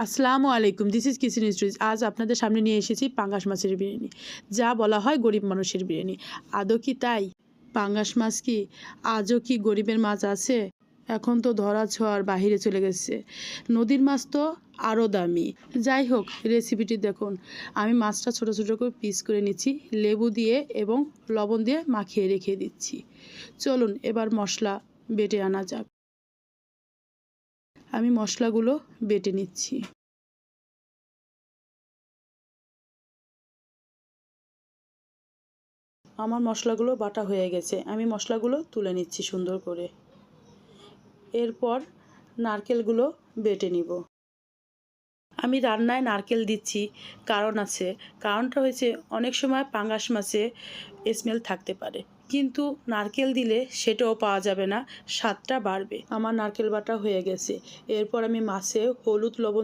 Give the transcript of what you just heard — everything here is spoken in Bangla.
আসসালামু আলাইকুম, দিস ইজ কিচেন স্টোরিজ। আজ আপনাদের সামনে নিয়ে এসেছি পাঙ্গাস মাছের বিরিয়ানি, যা বলা হয় গরিব মানুষের বিরিয়ানি। আদৌ কি তাই? পাঙ্গাস মাছ কি আজও কি গরিবের মাছ আছে? এখন তো ধরা ছোঁয়ার বাহিরে চলে গেছে। নদীর মাছ তো আরও দামি। যাই হোক, রেসিপিটি দেখুন। আমি মাছটা ছোট ছোট করে পিস করে নিচ্ছি, লেবু দিয়ে এবং লবণ দিয়ে মাখিয়ে রেখে দিচ্ছি। চলুন এবার মশলা বেটে আনা যাক। আমি মশলাগুলো বেটে নিচ্ছি। আমার মশলাগুলো বাটা হয়ে গেছে, আমি মশলাগুলো তুলে নিচ্ছি সুন্দর করে। এরপর নারকেলগুলো বেটে নিব। আমি রান্নায় নারকেল দিচ্ছি, কারণ আছে। কারণটা হয়েছে অনেক সময় পাঙ্গাস মাছে স্মেল থাকতে পারে, কিন্তু নারকেল দিলে সেটাও পাওয়া যাবে না, স্বাদটা বাড়বে। আমার নারকেল বাটা হয়ে গেছে। এরপর আমি মাছে হলুদ লবণ